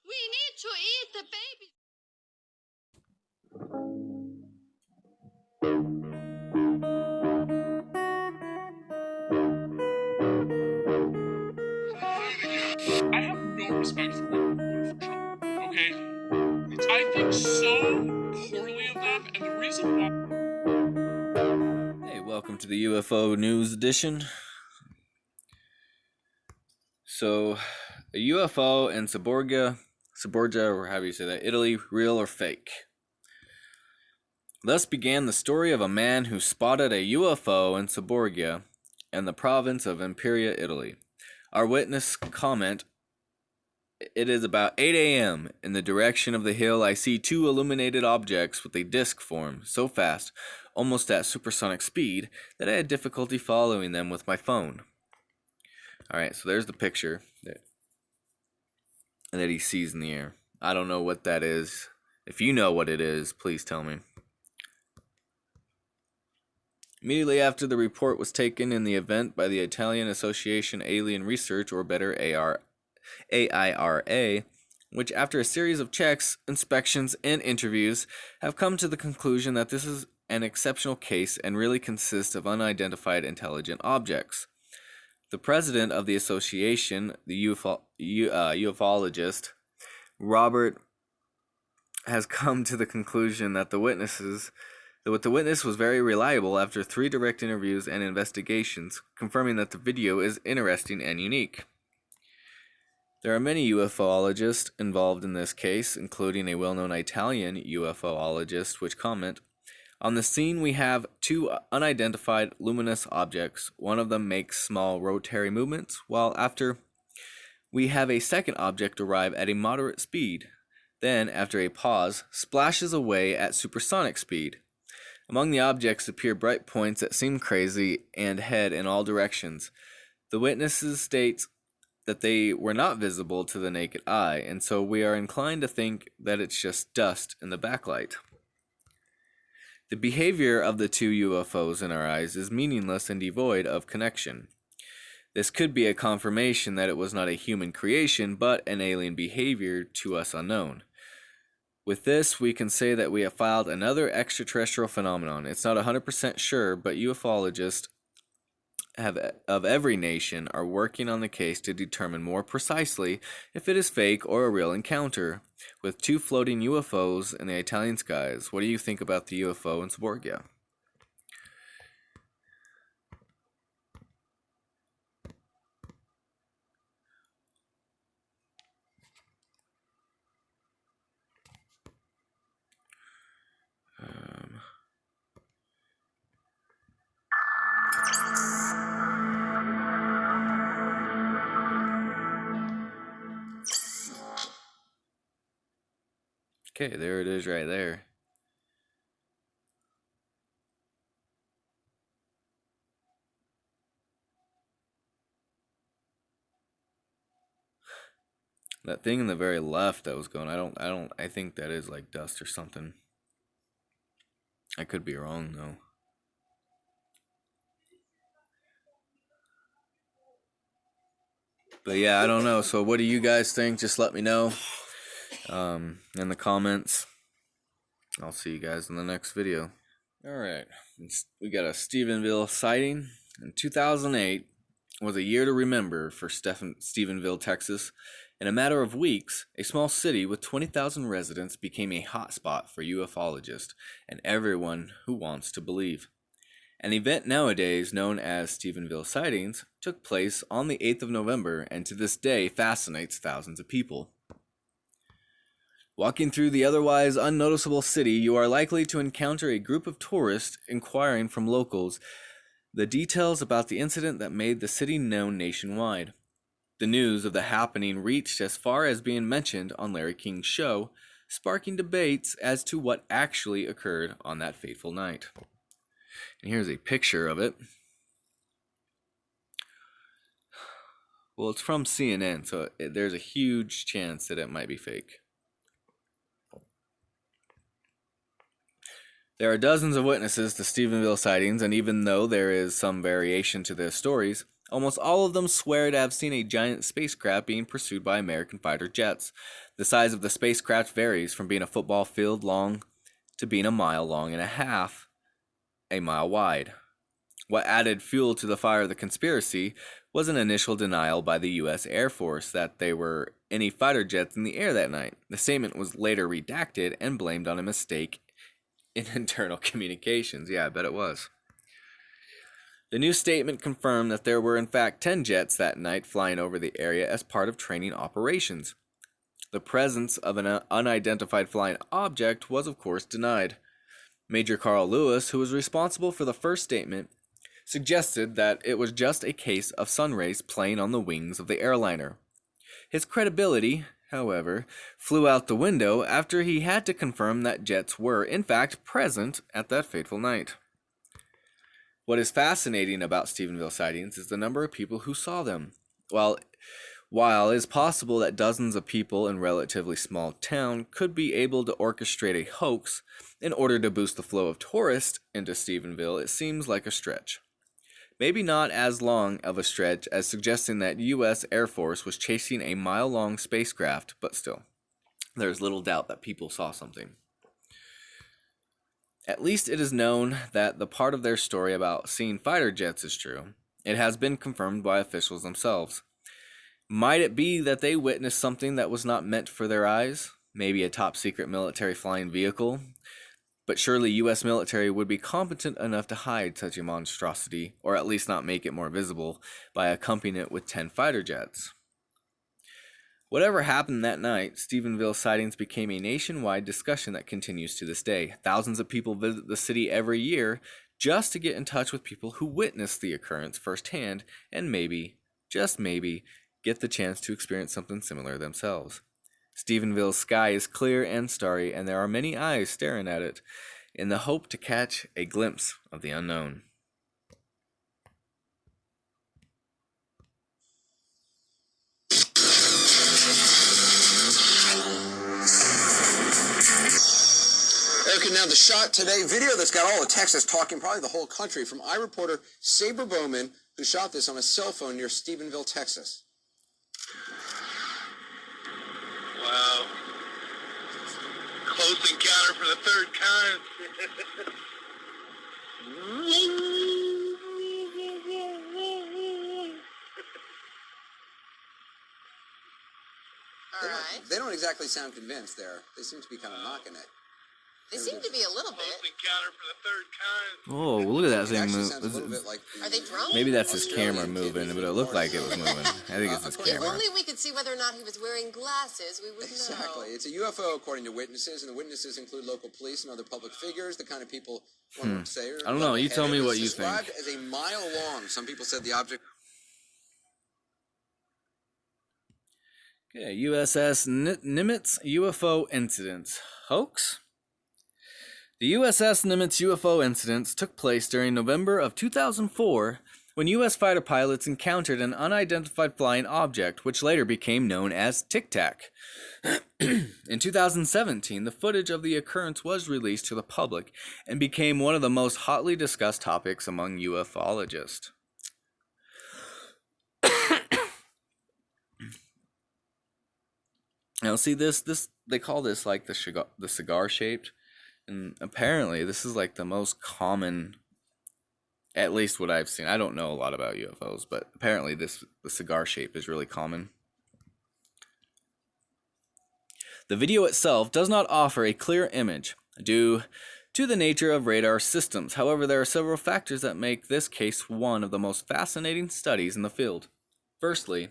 We need to eat the baby. I have no respect for Trump, okay? I think so poorly of them, and the reason why... Hey, welcome to the UFO News Edition. So, a UFO in Saborga, or however you say that, Italy, real or fake? Thus began the story of a man who spotted a UFO in Saborga in the province of Imperia, Italy. Our witness comment: it is about 8 a.m. In the direction of the hill, I see two illuminated objects with a disc form so fast, almost at supersonic speed, that I had difficulty following them with my phone. Alright, so there's the picture that he sees in the air. I don't know what that is. If you know what it is, please tell me. Immediately after the report was taken in the event by the Italian Association Alien Research, or better AIRA, which after a series of checks, inspections, and interviews have come to the conclusion that this is an exceptional case and really consists of unidentified intelligent objects. The president of the association, the ufologist, Robert, has come to the conclusion that the witness was very reliable after 3 direct interviews and investigations, confirming that the video is interesting and unique. There are many ufologists involved in this case, including a well-known Italian ufologist, which comment, on the scene we have 2 unidentified luminous objects. One of them makes small rotary movements, while after we have a second object arrive at a moderate speed. Then, after a pause, splashes away at supersonic speed. Among the objects appear bright points that seem crazy and head in all directions. The witnesses state that they were not visible to the naked eye, and so we are inclined to think that it's just dust in the backlight. The behavior of the 2 UFOs in our eyes is meaningless and devoid of connection. This could be a confirmation that it was not a human creation, but an alien behavior to us unknown. With this, we can say that we have filed another extraterrestrial phenomenon. It's not 100% sure, but ufologists of every nation are working on the case to determine more precisely if it is fake or a real encounter with 2 floating UFOs in the Italian skies. What do you think about the UFO in Saborgia? Okay, there it is right there. That thing in the very left that was going, I think that is like dust or something. I could be wrong though. But yeah, I don't know. So what do you guys think? Just let me know in the comments. I'll see you guys in the next video. Alright, we got a Stephenville sighting. In 2008 was a year to remember for Stephenville, Texas. In a matter of weeks, a small city with 20,000 residents became a hotspot for ufologists and everyone who wants to believe. An event nowadays known as Stephenville Sightings took place on the 8th of November and to this day fascinates thousands of people. Walking through the otherwise unnoticeable city, you are likely to encounter a group of tourists inquiring from locals the details about the incident that made the city known nationwide. The news of the happening reached as far as being mentioned on Larry King's show, sparking debates as to what actually occurred on that fateful night. And here's a picture of it. Well, it's from CNN, so there's a huge chance that it might be fake. There are dozens of witnesses to Stephenville sightings, and even though there is some variation to their stories, Almost all of them swear to have seen a giant spacecraft being pursued by American fighter jets. The size of the spacecraft varies from being a football field long to being a mile long and a mile wide. What added fuel to the fire of the conspiracy was an initial denial by the U.S. Air Force that there were any fighter jets in the air that night. The statement was later redacted and blamed on a mistake in internal communications. Yeah, I bet it was. The new statement confirmed that there were in fact 10 jets that night flying over the area as part of training operations. The presence of an unidentified flying object was of course denied. Major Carl Lewis, who was responsible for the first statement, suggested that it was just a case of sun rays playing on the wings of the airliner. His credibility, however, flew out the window after he had to confirm that jets were in fact present at that fateful night. What is fascinating about Stephenville sightings is the number of people who saw them. While it is possible that dozens of people in a relatively small town could be able to orchestrate a hoax in order to boost the flow of tourists into Stephenville, it seems like a stretch. Maybe not as long of a stretch as suggesting that U.S. Air Force was chasing a mile-long spacecraft, but still, there's little doubt that people saw something. At least it is known that the part of their story about seeing fighter jets is true. It has been confirmed by officials themselves. Might it be that they witnessed something that was not meant for their eyes? Maybe a top-secret military flying vehicle? But surely U.S. military would be competent enough to hide such a monstrosity, or at least not make it more visible, by accompanying it with 10 fighter jets. Whatever happened that night, Stephenville sightings became a nationwide discussion that continues to this day. Thousands of people visit the city every year just to get in touch with people who witnessed the occurrence firsthand and maybe, just maybe, get the chance to experience something similar themselves. Stephenville's sky is clear and starry, and there are many eyes staring at it in the hope to catch a glimpse of the unknown. Okay, now the shot today, video that's got all of Texas talking, probably the whole country, from iReporter Saber Bowman, who shot this on a cell phone near Stephenville, Texas. Wow. Close encounter for the third kind. All right. They don't exactly sound convinced there. They seem to be kind of mocking it. They seem to be a little Close bit. encounter for the third kind. Oh, look at that It thing actually move. sounds a little bit like Are they drunk? Maybe that's his Australian camera kid moving, who's but it looked like it was recording. moving. I think it's his If camera. only we could see whether or not he was wearing glasses, we would Exactly. know. It's a UFO, according to witnesses, and the witnesses include local police and other public figures, the kind of people one would say are I don't know. You tell me level-headed. what It's you think. described as a mile long. Some people said the object. Okay, USS Nimitz UFO incident. Hoax? The USS Nimitz UFO incidents took place during November of 2004 when U.S. fighter pilots encountered an unidentified flying object, which later became known as Tic Tac. In 2017, the footage of the occurrence was released to the public and became one of the most hotly discussed topics among ufologists. Now, see this they call this like the cigar shaped, and apparently this is like the most common, at least what I've seen. I don't know a lot about UFOs, but apparently the cigar shape is really common. The video itself does not offer a clear image due to the nature of radar systems. However, there are several factors that make this case one of the most fascinating studies in the field. Firstly,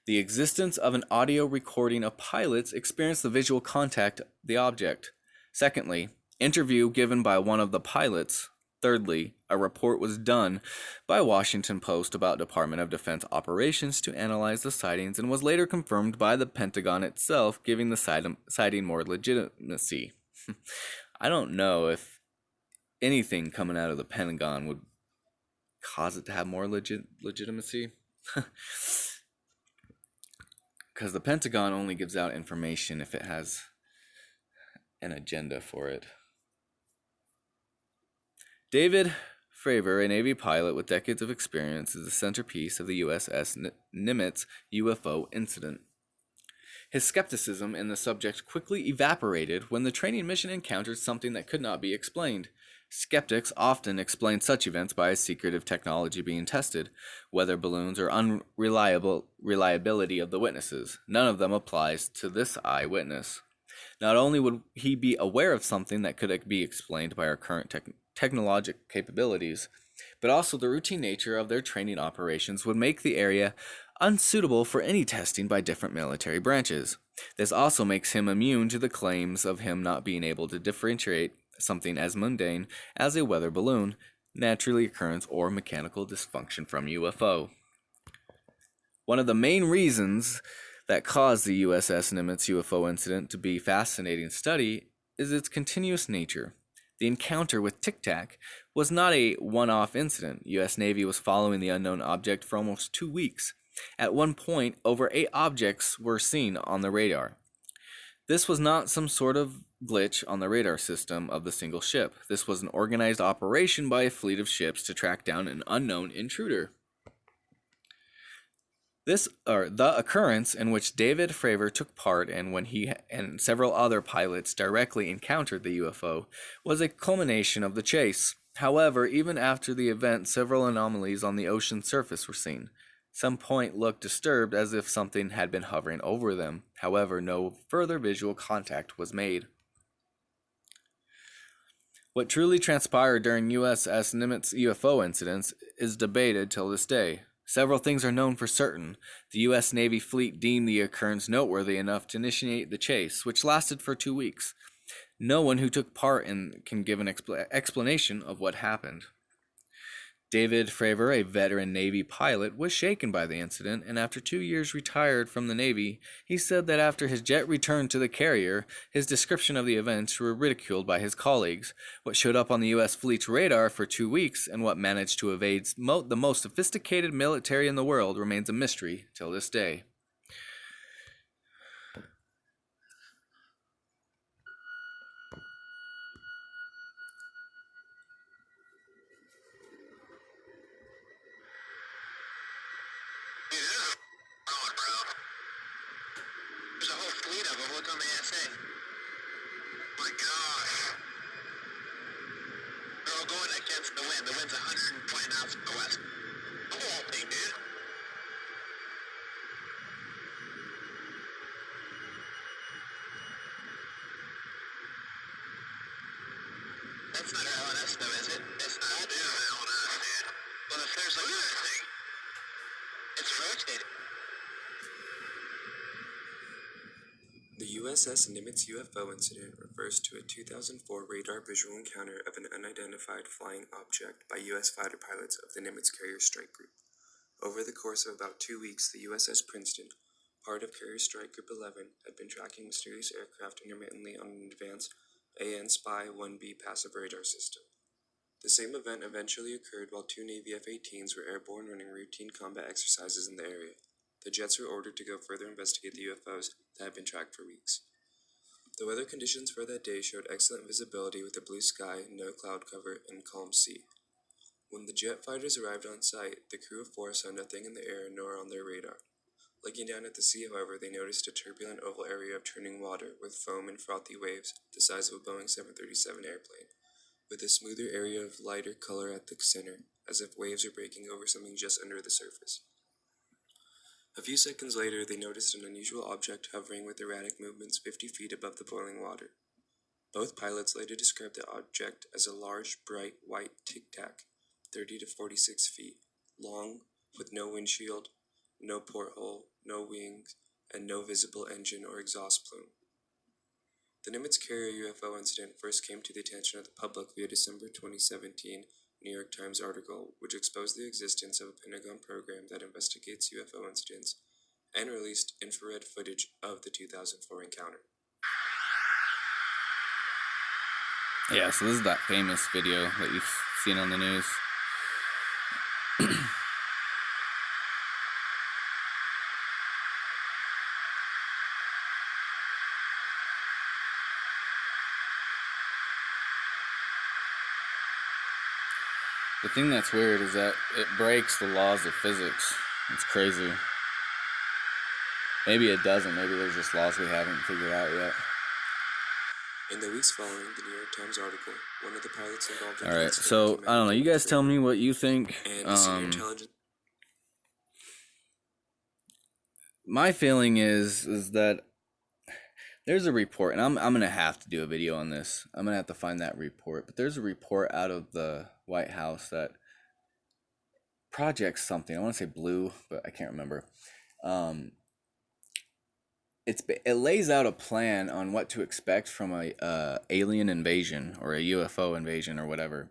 the existence of an audio recording of pilots experience the visual contact of the object. Secondly, interview given by one of the pilots. Thirdly, a report was done by Washington Post about Department of Defense operations to analyze the sightings and was later confirmed by the Pentagon itself, giving the sighting more legitimacy. I don't know if anything coming out of the Pentagon would cause it to have more legitimacy. Because the Pentagon only gives out information if it has an agenda for it. David Fravor, a Navy pilot with decades of experience, is the centerpiece of the USS Nimitz UFO incident. His skepticism in the subject quickly evaporated when the training mission encountered something that could not be explained. Skeptics often explain such events by a secretive technology being tested, weather balloons, or reliability of the witnesses. None of them applies to this eyewitness. Not only would he be aware of something that could be explained by our current technologic capabilities, but also the routine nature of their training operations would make the area unsuitable for any testing by different military branches. This also makes him immune to the claims of him not being able to differentiate something as mundane as a weather balloon, naturally occurrence, or mechanical dysfunction from UFO. One of the main reasons that caused the USS Nimitz UFO incident to be a fascinating study is its continuous nature. The encounter with Tic Tac was not a one-off incident. U.S. Navy was following the unknown object for almost 2 weeks. At one point, over 8 objects were seen on the radar. This was not some sort of glitch on the radar system of the single ship. This was an organized operation by a fleet of ships to track down an unknown intruder. The occurrence in which David Fravor took part and when he and several other pilots directly encountered the UFO was a culmination of the chase. However, even after the event, several anomalies on the ocean surface were seen. Some point looked disturbed as if something had been hovering over them. However, no further visual contact was made. What truly transpired during USS Nimitz UFO incidents is debated till this day. Several things are known for certain. The U.S. Navy fleet deemed the occurrence noteworthy enough to initiate the chase, which lasted for 2 weeks. No one who took part can give an explanation of what happened. David Fravor, a veteran Navy pilot, was shaken by the incident, and after 2 years retired from the Navy, he said that after his jet returned to the carrier, his description of the events were ridiculed by his colleagues. What showed up on the U.S. fleet's radar for 2 weeks and what managed to evade the most sophisticated military in the world remains a mystery till this day. There's a whole fleet of them. Look on the ASA. My gosh. They're all going against the wind. The wind's 120 knots from the west. The whole thing, dude. That's not LNS though, is it? It's not. That is LNS, dude. Well, if there's like another thing, it's rotating. The USS Nimitz UFO incident refers to a 2004 radar visual encounter of an unidentified flying object by U.S. fighter pilots of the Nimitz Carrier Strike Group. Over the course of about 2 weeks, the USS Princeton, part of Carrier Strike Group 11, had been tracking mysterious aircraft intermittently on an advanced AN Spy-1B passive radar system. The same event eventually occurred while 2 Navy F-18s were airborne running routine combat exercises in the area. The jets were ordered to go further investigate the UFOs that had been tracked for weeks. The weather conditions for that day showed excellent visibility with a blue sky, no cloud cover, and calm sea. When the jet fighters arrived on site, the crew of 4 saw nothing in the air nor on their radar. Looking down at the sea, however, they noticed a turbulent oval area of churning water with foam and frothy waves the size of a Boeing 737 airplane, with a smoother area of lighter color at the center, as if waves were breaking over something just under the surface. A few seconds later, they noticed an unusual object hovering with erratic movements 50 feet above the boiling water. Both pilots later described the object as a large, bright, white tic-tac, 30 to 46 feet, long, with no windshield, no porthole, no wings, and no visible engine or exhaust plume. The Nimitz Carrier UFO incident first came to the attention of the public via December 2017 New York Times article, which exposed the existence of a Pentagon program that investigates UFO incidents and released infrared footage of the 2004 encounter. Yeah, so this is that famous video that you've seen on the news. The thing that's weird is that it breaks the laws of physics. It's crazy. Maybe it doesn't. Maybe there's just laws we haven't figured out yet. In the weeks following the New York Times article, one of the pilots involved in All right, the incident so came I don't know. out You to guys tell me what you think. and the senior intelligence. My feeling is that there's a report, and I'm gonna have to do a video on this. I'm gonna have to find that report. But there's a report out of the White House that projects something. I want to say Blue, but I can't remember. It lays out a plan on what to expect from a alien invasion or a UFO invasion or whatever.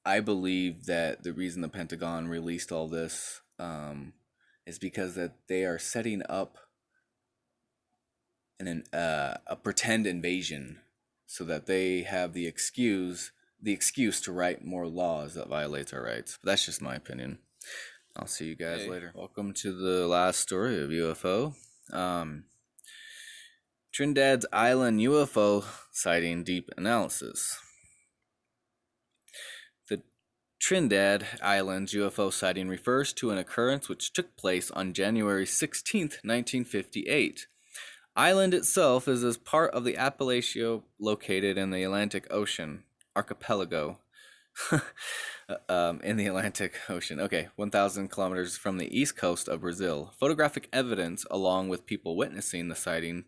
I believe that the reason the Pentagon released all this is because that they are setting up a pretend invasion so that they have the excuse to write more laws that violates our rights. But that's just my opinion. I'll see you guys later. Welcome to the last story of UFO. Trinidad's Island UFO sighting deep analysis. The Trinidad Islands UFO sighting refers to an occurrence which took place on January 16th, 1958. Island itself is as part of the Appalachia located in the Atlantic Ocean archipelago. In the Atlantic Ocean. Okay, 1,000 kilometers from the east coast of Brazil. Photographic evidence, along with people witnessing the sighting,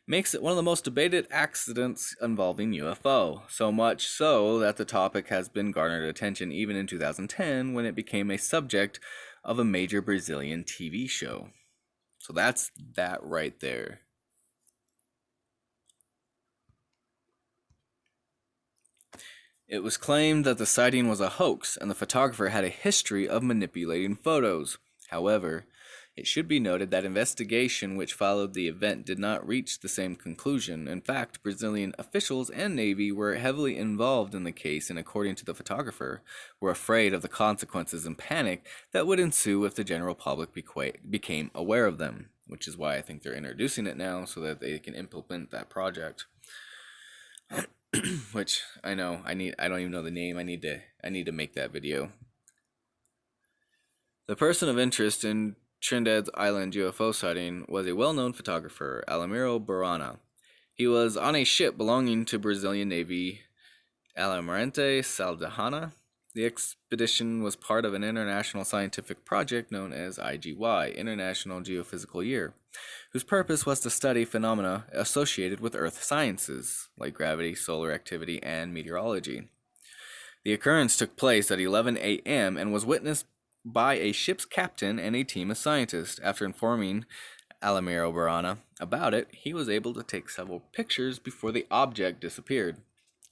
makes it one of the most debated accidents involving UFO. So much so that the topic has been garnered attention even in 2010 when it became a subject of a major Brazilian TV show. So that's that right there. It was claimed that the sighting was a hoax and the photographer had a history of manipulating photos. However, it should be noted that investigation which followed the event did not reach the same conclusion. In fact, Brazilian officials and Navy were heavily involved in the case and, according to the photographer, were afraid of the consequences and panic that would ensue if the general public became aware of them, which is why I think they're introducing it now so that they can implement that project. Which I know I don't even know the name. I need to make that video. The person of interest in Trinidad's Island UFO sighting was a well-known photographer, Alamiro Barana. He was on a ship belonging to Brazilian Navy Almirante Saldanha. The expedition was part of an international scientific project known as IGY, International Geophysical Year, whose purpose was to study phenomena associated with Earth sciences, like gravity, solar activity, and meteorology. The occurrence took place at 11 a.m. and was witnessed by a ship's captain and a team of scientists. After informing Alamiro Barana about it, he was able to take several pictures before the object disappeared.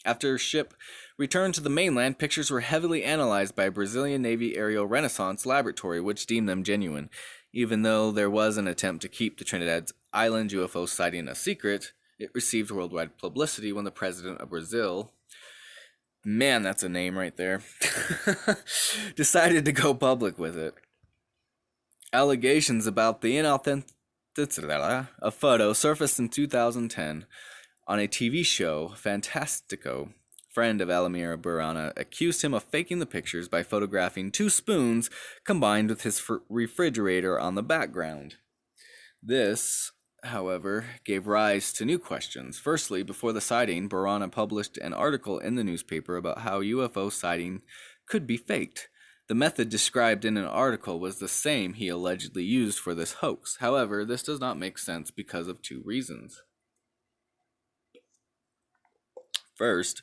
After ship returned to the mainland, pictures were heavily analyzed by Brazilian Navy Aerial Renaissance Laboratory, which deemed them genuine. Even though there was an attempt to keep the Trinidad's Island UFO sighting a secret, it received worldwide publicity when the president of Brazil, man, that's a name right there, decided to go public with it. Allegations about the inauthenticity of photo surfaced in 2010. On a TV show, Fantastico, friend of Alamiro Barana accused him of faking the pictures by photographing two spoons combined with his refrigerator on the background. This, however, gave rise to new questions. Firstly, before the sighting, Barana published an article in the newspaper about how UFO sighting could be faked. The method described in an article was the same he allegedly used for this hoax. However, this does not make sense because of two reasons. First,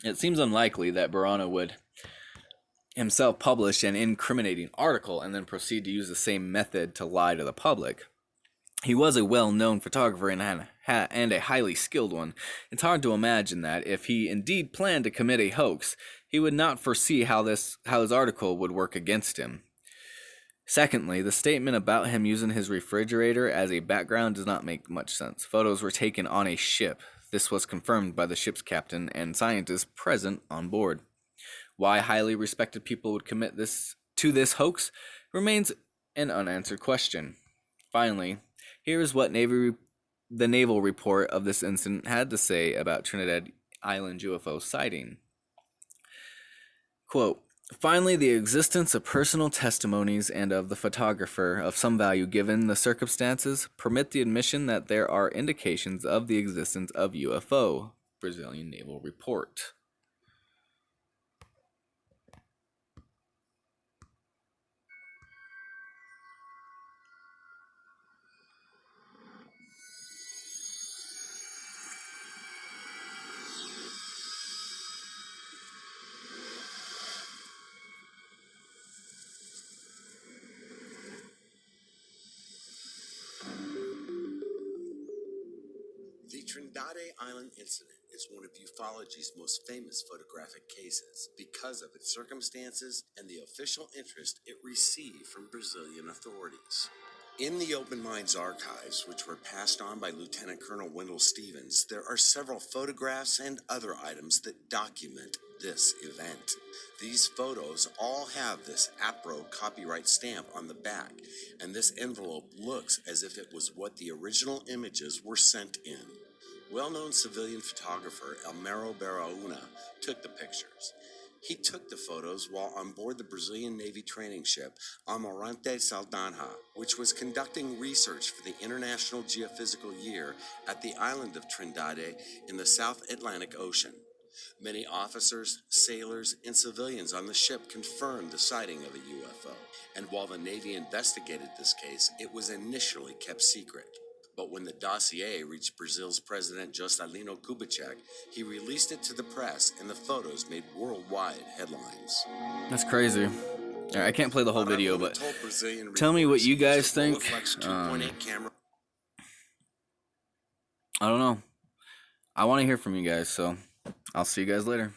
it seems unlikely that Barana would himself publish an incriminating article and then proceed to use the same method to lie to the public. He was a well-known photographer and a highly skilled one. It's hard to imagine that, if he indeed planned to commit a hoax, he would not foresee how his article would work against him. Secondly, the statement about him using his refrigerator as a background does not make much sense. Photos were taken on a ship. This was confirmed by the ship's captain and scientists present on board. Why highly respected people would commit this hoax remains an unanswered question. Finally, here is what the naval report of this incident had to say about Trinidad Island UFO sighting. Quote, finally, the existence of personal testimonies and of the photographer of some value given the circumstances permit the admission that there are indications of the existence of UFO. Brazilian Naval Report. The Trindade Island incident is one of ufology's most famous photographic cases because of its circumstances and the official interest it received from Brazilian authorities. In the Open Minds archives, which were passed on by Lieutenant Colonel Wendell Stevens, there are several photographs and other items that document this event. These photos all have this APRO copyright stamp on the back, and this envelope looks as if it was what the original images were sent in. Well-known civilian photographer Elmero Baraúna took the pictures. He took the photos while on board the Brazilian Navy training ship Almirante Saldanha, which was conducting research for the International Geophysical Year at the island of Trindade in the South Atlantic Ocean. Many officers, sailors, and civilians on the ship confirmed the sighting of a UFO, and while the Navy investigated this case, it was initially kept secret. But when the dossier reached Brazil's President Juscelino Kubitschek, he released it to the press, and the photos made worldwide headlines. That's crazy. All right, I can't play the whole video, but tell me what you guys think. I don't know. I want to hear from you guys, so I'll see you guys later.